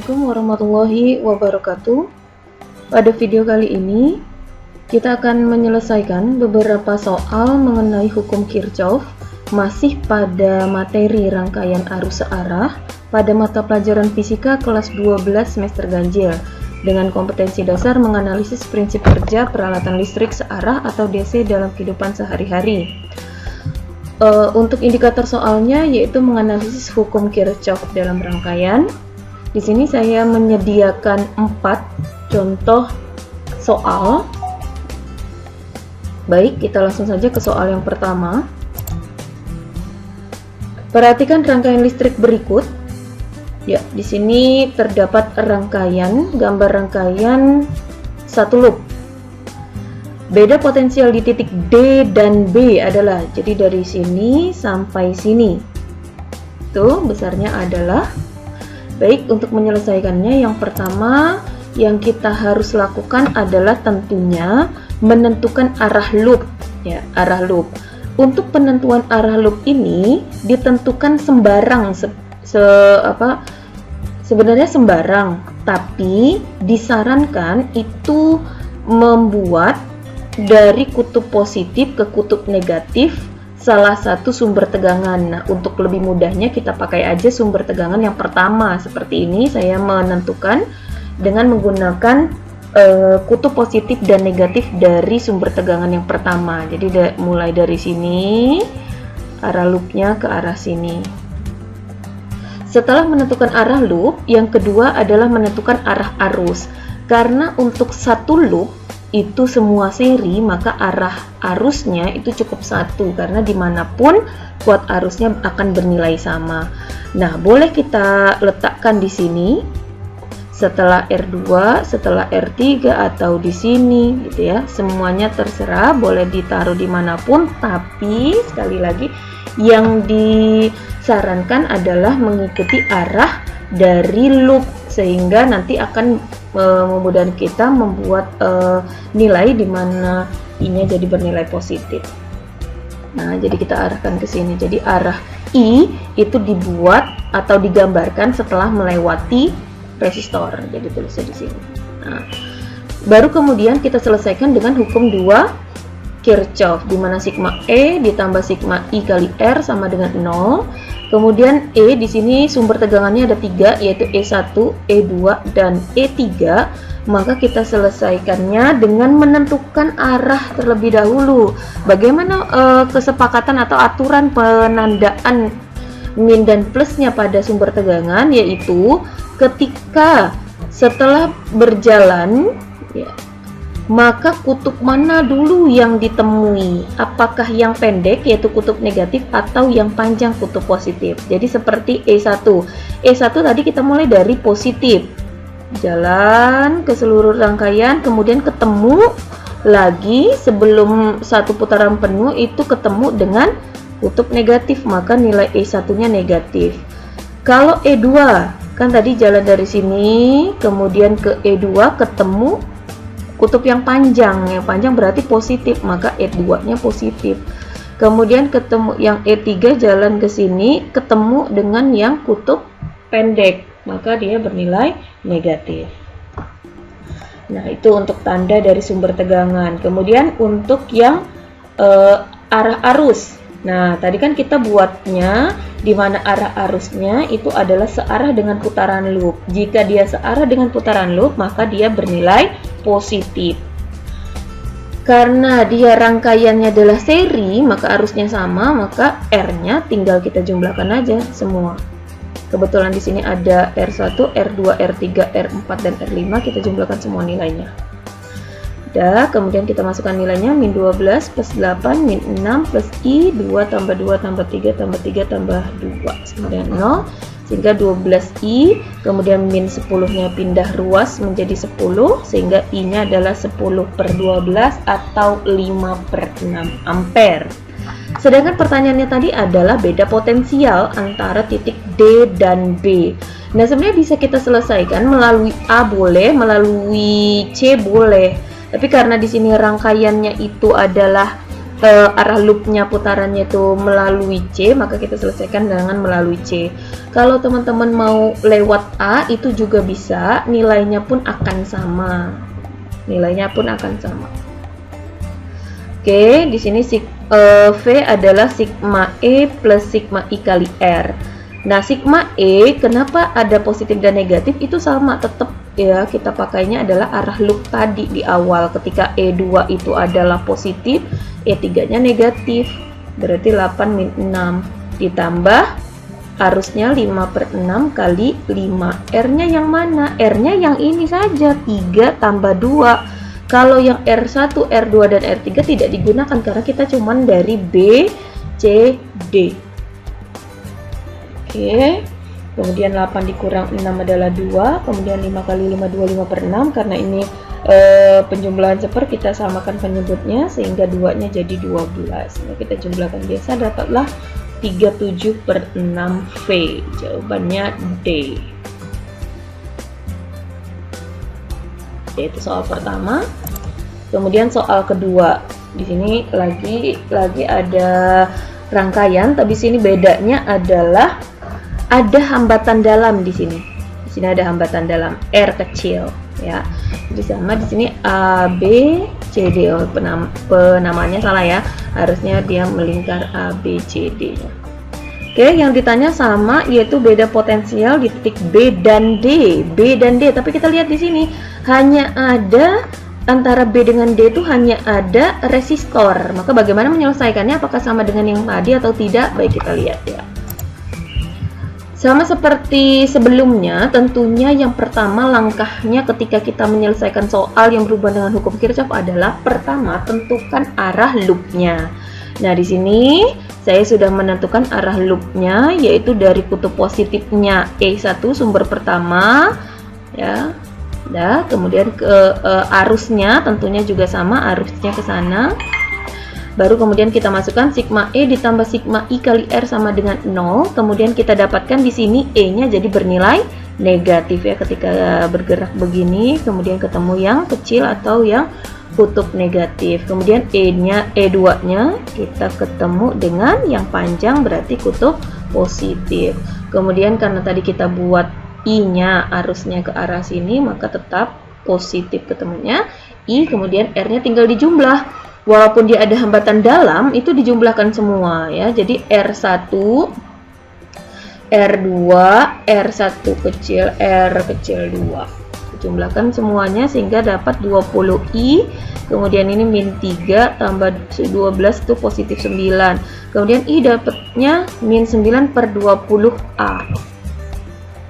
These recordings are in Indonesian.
Assalamualaikum warahmatullahi wabarakatuh. Pada video kali ini kita akan menyelesaikan beberapa soal mengenai hukum Kirchhoff masih pada materi rangkaian arus searah pada mata pelajaran fisika kelas 12 semester ganjil dengan kompetensi dasar menganalisis prinsip kerja peralatan listrik searah atau DC dalam kehidupan sehari-hari. Untuk indikator soalnya yaitu menganalisis hukum Kirchhoff dalam rangkaian. Di sini saya menyediakan 4 contoh soal. Baik, kita langsung saja ke soal yang pertama. Perhatikan rangkaian listrik berikut. Ya, di sini terdapat gambar rangkaian satu loop. Beda potensial di titik D dan B adalah, jadi dari sini sampai sini. Itu besarnya adalah. Baik, untuk menyelesaikannya yang pertama yang kita harus lakukan adalah tentunya menentukan arah loop. Ya, arah loop. Untuk penentuan arah loop ini ditentukan sembarang, sebenarnya sembarang, tapi disarankan itu membuat dari kutub positif ke kutub negatif salah satu sumber tegangan. Nah, untuk lebih mudahnya kita pakai aja sumber tegangan yang pertama. Seperti ini saya menentukan dengan menggunakan kutub positif dan negatif dari sumber tegangan yang pertama. Jadi mulai dari sini arah loopnya ke arah sini. Setelah menentukan arah loop, yang kedua adalah menentukan arah arus. Karena untuk satu loop itu semua seri, maka arah arusnya itu cukup satu, karena dimanapun kuat arusnya akan bernilai sama. Nah, boleh kita letakkan di sini setelah R2, setelah R3, atau di sini gitu ya. Semuanya terserah, boleh ditaruh dimanapun, tapi sekali lagi yang disarankan adalah mengikuti arah dari loop, sehingga nanti akan memudahkan kita membuat nilai di mana I-nya jadi bernilai positif. Nah, jadi kita arahkan ke sini. Jadi arah I itu dibuat atau digambarkan setelah melewati resistor. Jadi tulisnya di sini. Nah, baru kemudian kita selesaikan dengan hukum 2 Kirchhoff, di mana sigma E ditambah sigma I kali R sama dengan 0. Kemudian E di sini sumber tegangannya ada 3, yaitu E1, E2, dan E3. Maka kita selesaikannya dengan menentukan arah terlebih dahulu. Bagaimana kesepakatan atau aturan penandaan min dan plusnya pada sumber tegangan, yaitu ketika setelah berjalan ya, maka kutub mana dulu yang ditemui? Apakah yang pendek yaitu kutub negatif atau yang panjang kutub positif? Jadi seperti E1. E1 tadi kita mulai dari positif. Jalan ke seluruh rangkaian, kemudian ketemu lagi sebelum satu putaran penuh itu ketemu dengan kutub negatif, maka nilai E1-nya negatif. Kalau E2, kan tadi jalan dari sini, kemudian ke E2 ketemu kutub yang panjang berarti positif, maka E2-nya positif. Kemudian ketemu yang E3 jalan ke sini, ketemu dengan yang kutub pendek, maka dia bernilai negatif. Nah, itu untuk tanda dari sumber tegangan. Kemudian untuk yang arah arus. Nah, tadi kan kita buatnya di mana arah arusnya itu adalah searah dengan putaran loop. Jika dia searah dengan putaran loop, maka dia bernilai positif. Karena dia rangkaiannya adalah seri, maka arusnya sama, maka R-nya tinggal kita jumlahkan aja semua. Kebetulan di sini ada R1, R2, R3, R4, dan R5, kita jumlahkan semua nilainya. Kemudian kita masukkan nilainya min 12 plus 8 min 6 plus I 2 tambah 2 tambah 3 tambah 3 tambah 2 sama dengan 0, sehingga 12I, kemudian min 10-nya pindah ruas menjadi 10, sehingga I-nya adalah 10 per 12 atau 5 per 6 ampere. Sedangkan pertanyaannya tadi adalah beda potensial antara titik D dan B. Nah, sebenarnya bisa kita selesaikan melalui A boleh, melalui C boleh. Tapi karena di sini rangkaiannya itu adalah arah loopnya putarannya itu melalui C, maka kita selesaikan dengan melalui C. Kalau teman-teman mau lewat A itu juga bisa, nilainya pun akan sama. Oke, di sini V adalah sigma E plus sigma I kali R. Nah, sigma E kenapa ada positif dan negatif itu sama, tetap ya kita pakainya adalah arah loop tadi di awal. Ketika E2 itu adalah positif, E3-nya negatif. Berarti 8 min 6 ditambah arusnya 5/6 kali 5. R-nya yang mana? R-nya yang ini saja, 3 tambah 2. Kalau yang R1, R2, dan R3 tidak digunakan karena kita cuman dari B, C, D. Oke, kemudian 8 dikurang 6 adalah 2, kemudian 5 kali 5, 2, 5/6. Karena ini penjumlahan seper, kita samakan penyebutnya sehingga 2-nya jadi 12. Nah, kita jumlahkan biasa, dapatlah 37/6 V. Jawabannya D. Yaitu soal pertama. Kemudian soal kedua, di sini lagi ada rangkaian, tapi sini bedanya adalah ada hambatan dalam di sini. Di sini ada hambatan dalam R kecil, ya. Jadi sama di sini A, B, C, D. Oh, penamaannya salah ya. Harusnya dia melingkar A, B, C, D. Oke, yang ditanya sama, yaitu beda potensial di titik B dan D. Tapi kita lihat di sini hanya ada antara B dengan D itu hanya ada resistor. Maka bagaimana menyelesaikannya? Apakah sama dengan yang tadi atau tidak? Baik, kita lihat ya. Sama seperti sebelumnya, tentunya yang pertama langkahnya ketika kita menyelesaikan soal yang berhubungan dengan hukum Kirchhoff adalah pertama tentukan arah loopnya. Nah, di sini saya sudah menentukan arah loopnya, yaitu dari kutub positifnya E1 sumber pertama, ya. Nah, kemudian ke arusnya tentunya juga sama, arusnya ke sana. Baru kemudian kita masukkan sigma E ditambah sigma I kali R sama dengan 0. Kemudian kita dapatkan di sini E-nya jadi bernilai negatif ya ketika bergerak begini. Kemudian ketemu yang kecil atau yang kutub negatif. Kemudian E2-nya kita ketemu dengan yang panjang, berarti kutub positif. Kemudian karena tadi kita buat I-nya arusnya ke arah sini, maka tetap positif ketemunya I. Kemudian R-nya tinggal dijumlah. Walaupun dia ada hambatan dalam, itu dijumlahkan semua ya. Jadi R1, R2, R1 kecil, R kecil 2. Jumlahkan semuanya sehingga dapat 20I. Kemudian ini min 3 tambah 12 itu positif 9. Kemudian I dapatnya min 9/20A.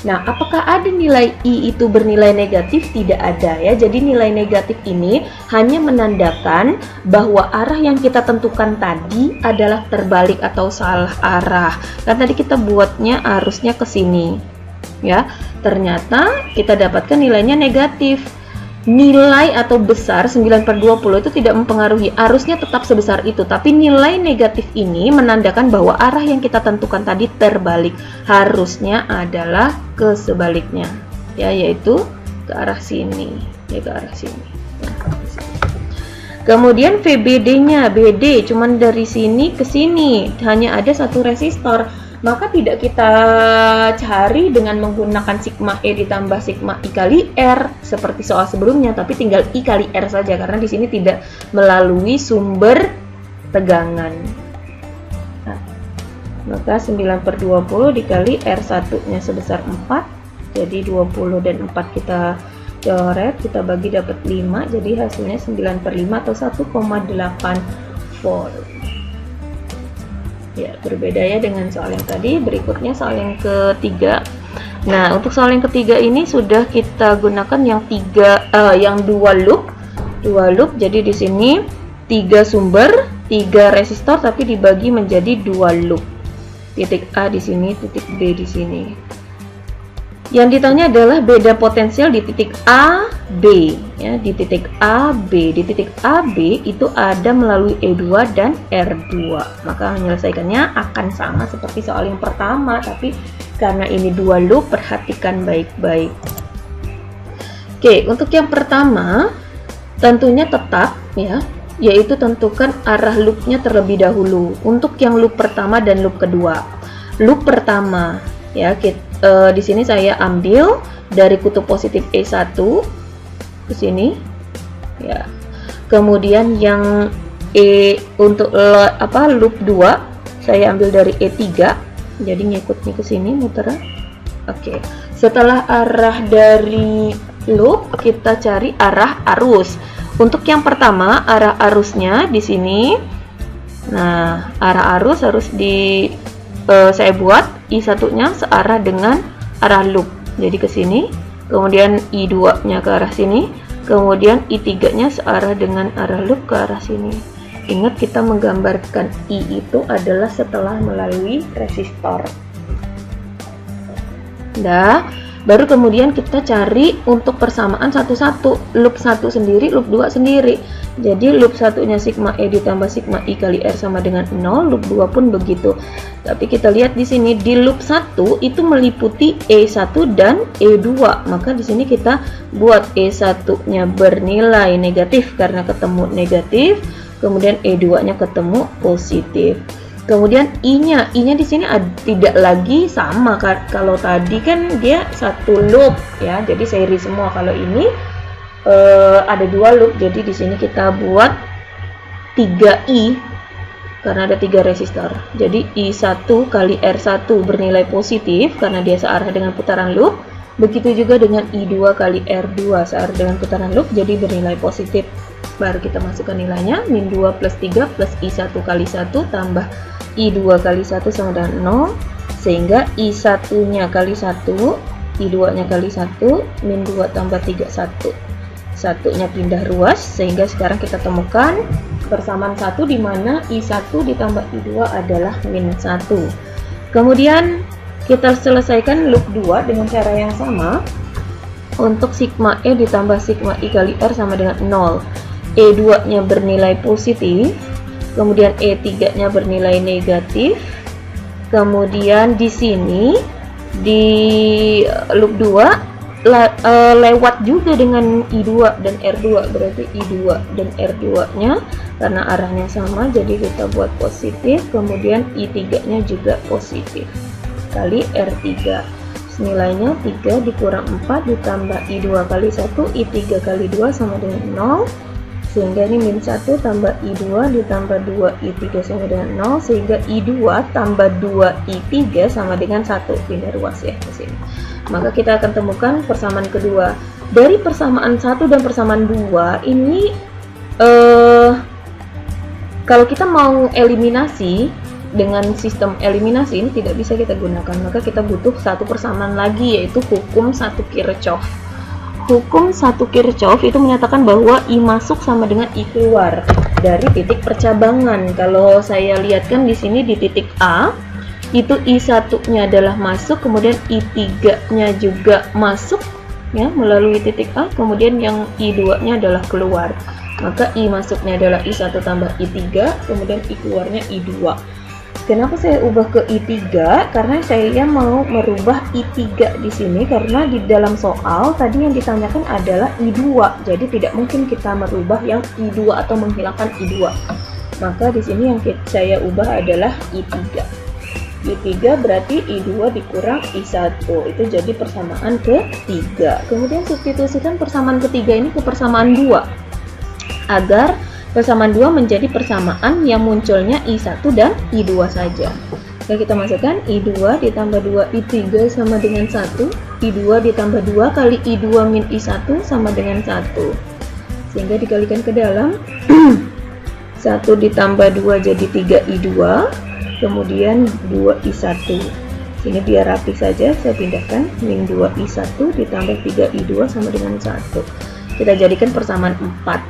Nah, apakah ada nilai I itu bernilai negatif? Tidak ada ya. Jadi nilai negatif ini hanya menandakan bahwa arah yang kita tentukan tadi adalah terbalik atau salah arah. Kan tadi kita buatnya arusnya ke sini. Ya, ternyata kita dapatkan nilainya negatif. Nilai atau besar 9/20 itu tidak mempengaruhi, arusnya tetap sebesar itu, tapi nilai negatif ini menandakan bahwa arah yang kita tentukan tadi terbalik, harusnya adalah ke sebaliknya ya, yaitu ke arah sini ya, ke arah sini. Kemudian VBD-nya, BD cuman dari sini ke sini, hanya ada satu resistor. Maka tidak kita cari dengan menggunakan sigma E ditambah sigma I kali R seperti soal sebelumnya, tapi tinggal I kali R saja karena di sini tidak melalui sumber tegangan. Nah, maka 9/20 dikali R1-nya sebesar 4, jadi 20 dan 4 kita coret, kita bagi dapat 5, jadi hasilnya 9/5 atau 1,8 volt. Ya, berbeda ya dengan soal yang tadi. Berikutnya soal yang ketiga. Nah, untuk soal yang ketiga ini sudah kita gunakan yang dua loop. Jadi di sini 3 sumber, 3 resistor tapi dibagi menjadi 2 loop. Titik A di sini, titik B di sini. Yang ditanya adalah beda potensial di titik A, B ya, di titik A, B. Di titik A, B itu ada melalui E2 dan R2. Maka menyelesaikannya akan sama seperti soal yang pertama, tapi karena ini 2 loop, perhatikan baik-baik. Oke, untuk yang pertama tentunya tetap ya, yaitu tentukan arah loopnya terlebih dahulu untuk yang loop pertama dan loop kedua. Loop pertama ya, di sini saya ambil dari kutub positif E1 ke sini ya. Kemudian yang untuk loop 2 saya ambil dari E3, jadi ngikut nih ke sini muter. Oke. Setelah arah dari loop, kita cari arah arus. Untuk yang pertama, arah arusnya di sini. Nah, arah arus harus saya buat I1-nya searah dengan arah loop. Jadi ke sini, kemudian I2-nya ke arah sini, kemudian I3-nya searah dengan arah loop ke arah sini. Ingat, kita menggambarkan I itu adalah setelah melalui resistor. Nah, baru kemudian kita cari untuk persamaan satu-satu, loop 1 sendiri, loop 2 sendiri. Jadi loop satunya sigma E ditambah sigma I kali R sama dengan 0, loop 2 pun begitu. Tapi kita lihat di sini di loop 1 itu meliputi E1 dan E2. Maka di sini kita buat E1-nya bernilai negatif karena ketemu negatif, kemudian E2-nya ketemu positif. Kemudian I-nya di sini tidak lagi sama, kalau tadi kan dia satu loop ya, jadi seri semua. Kalau ini ada 2 loop, jadi di sini kita buat 3I karena ada 3 resistor. Jadi I1 kali R1 bernilai positif karena dia searah dengan putaran loop. Begitu juga dengan I2 kali R2 searah dengan putaran loop, jadi bernilai positif. Baru kita masukkan nilainya, min 2 plus 3 plus I1 kali 1 tambah I2 kali 1 sama dengan 0, sehingga I1-nya kali 1, I2-nya kali 1, min 2 tambah 3, 1. Satunya pindah ruas, sehingga sekarang kita temukan persamaan 1 di mana I1 ditambah I2 adalah min 1. Kemudian kita selesaikan loop 2 dengan cara yang sama. Untuk sigma E ditambah sigma I kali R sama dengan 0. E2-nya bernilai positif, kemudian E3-nya bernilai negatif. Kemudian di sini di loop 2 lewat juga dengan I2 dan R2, berarti I2 dan R2-nya karena arahnya sama jadi kita buat positif, kemudian I3-nya juga positif kali R3. Nilainya 3 dikurang 4 ditambah I2 kali 1, I3 kali 2 sama dengan 0, sehingga ini min 1 tambah I2 ditambah 2 I3 sama dengan 0, sehingga I2 tambah 2 I3 sama dengan 1. Pindah ruas ya ke sini. Maka kita akan temukan persamaan kedua. Dari persamaan 1 dan persamaan 2 ini kalau kita mau eliminasi dengan sistem eliminasi ini tidak bisa kita gunakan, maka kita butuh satu persamaan lagi, yaitu hukum 1 Kirchhoff. Hukum 1 Kirchhoff itu menyatakan bahwa I masuk sama dengan I keluar dari titik percabangan. Kalau saya lihatkan di sini di titik A, itu I1-nya adalah masuk, kemudian I3-nya juga masuk ya melalui titik A, kemudian yang I2-nya adalah keluar. Maka I masuknya adalah I1 tambah I3, kemudian I keluarnya I2. Kenapa saya ubah ke I3? Karena saya mau merubah I3 di sini, karena di dalam soal tadi yang ditanyakan adalah I2. Jadi tidak mungkin kita merubah yang I2 atau menghilangkan I2. Maka di sini yang saya ubah adalah I3. I3 berarti I2 dikurang I1. Itu jadi persamaan ketiga. Kemudian substitusikan persamaan ketiga ini ke persamaan 2. Agar persamaan 2 menjadi persamaan yang munculnya I1 dan I2 saja. Oke, kita masukkan I2 ditambah 2 I3 sama dengan 1. I2 ditambah 2 kali I2 min I1 sama dengan 1. Sehingga dikalikan ke dalam. 1 ditambah 2 jadi 3 I2. Kemudian 2 I1. Sini biar rapi saja, saya pindahkan min 2 I1 ditambah 3 I2 sama dengan 1. Kita jadikan persamaan 4.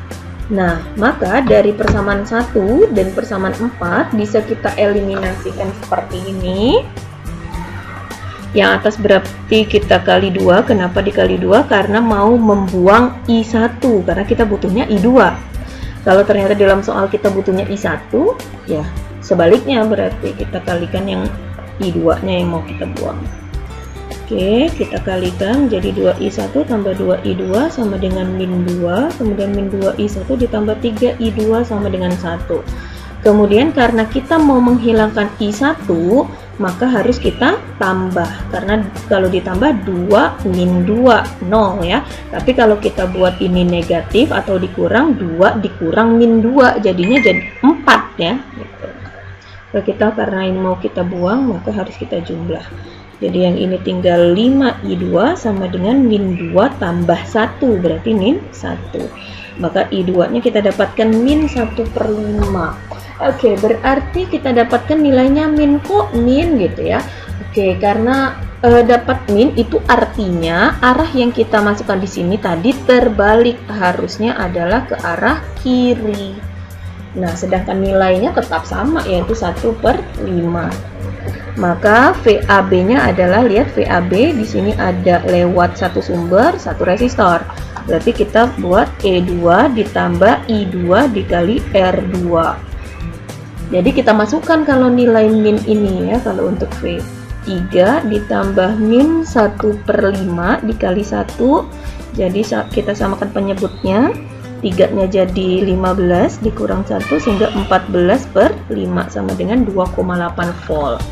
Nah, maka dari persamaan 1 dan persamaan 4 bisa kita eliminasikan seperti ini. Yang atas berarti kita kali 2. Kenapa dikali 2? Karena mau membuang I1, karena kita butuhnya I2. Kalau ternyata dalam soal kita butuhnya I1, ya sebaliknya berarti kita kalikan yang I2-nya yang mau kita buang. Oke, kita kalikan jadi 2i1 tambah 2i2 sama dengan min 2, kemudian min 2i1 ditambah 3i2 sama dengan 1. Kemudian karena kita mau menghilangkan i1, maka harus kita tambah, karena kalau ditambah 2 min 2 0 ya. Tapi kalau kita buat ini negatif atau dikurang, 2 dikurang min 2 jadinya jadi 4 ya gitu. Kalau kita karena ini mau kita buang, maka harus kita jumlah. Jadi yang ini tinggal 5i2 sama dengan min 2 tambah 1, berarti min 1. Maka i2 nya kita dapatkan min 1/5. Oke, berarti kita dapatkan nilainya min, kok min gitu ya. Oke, karena dapat min itu artinya arah yang kita masukkan di sini tadi terbalik, harusnya adalah ke arah kiri. Nah, sedangkan nilainya tetap sama, yaitu 1/5. Maka VAB-nya adalah, lihat VAB di sini ada lewat satu sumber, satu resistor. Berarti kita buat E2 ditambah I2 dikali R2. Jadi kita masukkan kalau nilai min ini ya, kalau untuk V3 ditambah min 1/5 dikali 1. Jadi kita samakan penyebutnya. 3-nya jadi 15 dikurang 1 sehingga 14/5 sama dengan 2,8 volt.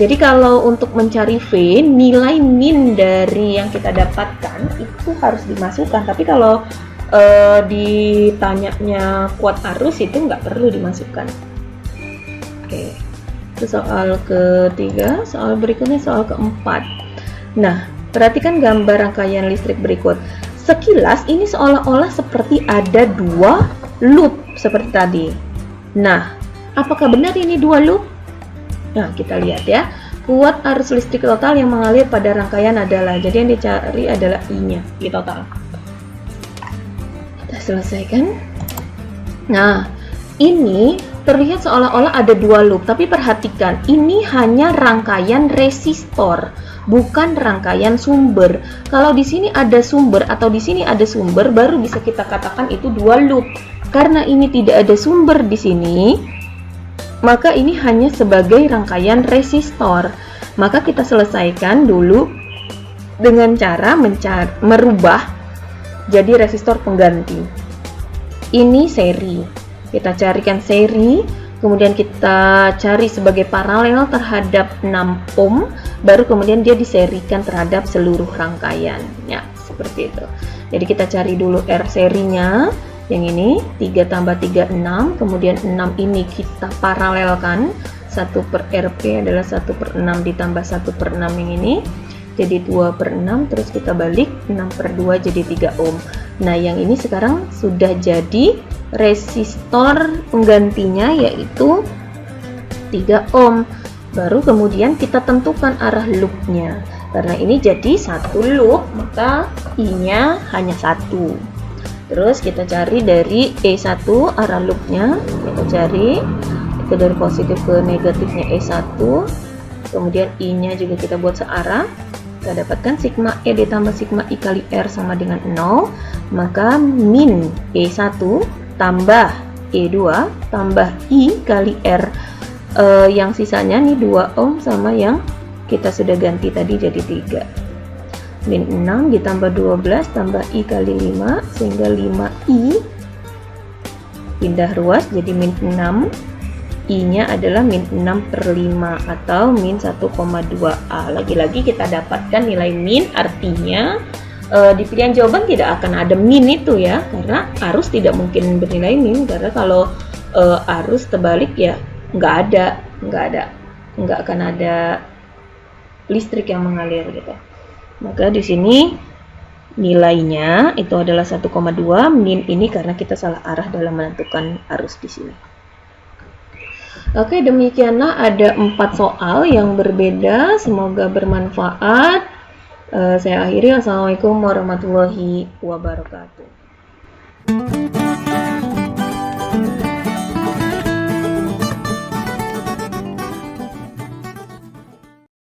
Jadi kalau untuk mencari V, nilai min dari yang kita dapatkan itu harus dimasukkan. Tapi kalau ditanyanya kuat arus itu nggak perlu dimasukkan. Oke, itu soal ketiga. Soal berikutnya soal keempat. Nah, perhatikan gambar rangkaian listrik berikut. Sekilas ini seolah-olah seperti ada 2 loop seperti tadi. Nah, apakah benar ini 2 loop? Nah, kita lihat ya. Kuat arus listrik total yang mengalir pada rangkaian adalah, jadi yang dicari adalah I-nya, I total. Kita selesaikan. Nah, ini terlihat seolah-olah ada 2 loop, tapi perhatikan, ini hanya rangkaian resistor, bukan rangkaian sumber. Kalau di sini ada sumber atau di sini ada sumber, baru bisa kita katakan itu 2 loop. Karena ini tidak ada sumber di sini, maka ini hanya sebagai rangkaian resistor. Maka kita selesaikan dulu dengan cara merubah jadi resistor pengganti. Ini seri. Kita carikan seri, kemudian kita cari sebagai paralel terhadap 6 ohm, baru kemudian dia diserikan terhadap seluruh rangkaian. Ya, seperti itu. Jadi kita cari dulu R serinya. Yang ini 3 tambah 3 6, kemudian 6 ini kita paralelkan, 1/RP adalah 1/6 ditambah 1/6 yang ini, jadi 2/6, terus kita balik 6/2 jadi 3 ohm. Nah, yang ini sekarang sudah jadi resistor penggantinya, yaitu 3 ohm. Baru kemudian kita tentukan arah loopnya. Karena ini jadi 1 loop, maka I-nya hanya 1. Terus kita cari dari E1 arah loopnya, kita cari itu dari positif ke negatifnya E1, kemudian I-nya juga kita buat searah. Kita dapatkan sigma E ditambah sigma I kali R sama dengan 0, maka min E1 tambah E2 tambah I kali R, yang sisanya nih 2 ohm sama yang kita sudah ganti tadi jadi 3. Min 6 ditambah 12 tambah I kali 5 sehingga 5I pindah ruas jadi min 6, I nya adalah min 6/5 atau min 1,2A. Lagi-lagi kita dapatkan nilai min, artinya di pilihan jawaban tidak akan ada min itu ya, karena arus tidak mungkin bernilai min, karena kalau arus terbalik ya nggak akan ada listrik yang mengalir gitu. Maka di sini nilainya itu adalah 1,2, min ini karena kita salah arah dalam menentukan arus di sini. Oke, demikianlah ada 4 soal yang berbeda, semoga bermanfaat. Saya akhiri, wassalamualaikum warahmatullahi wabarakatuh.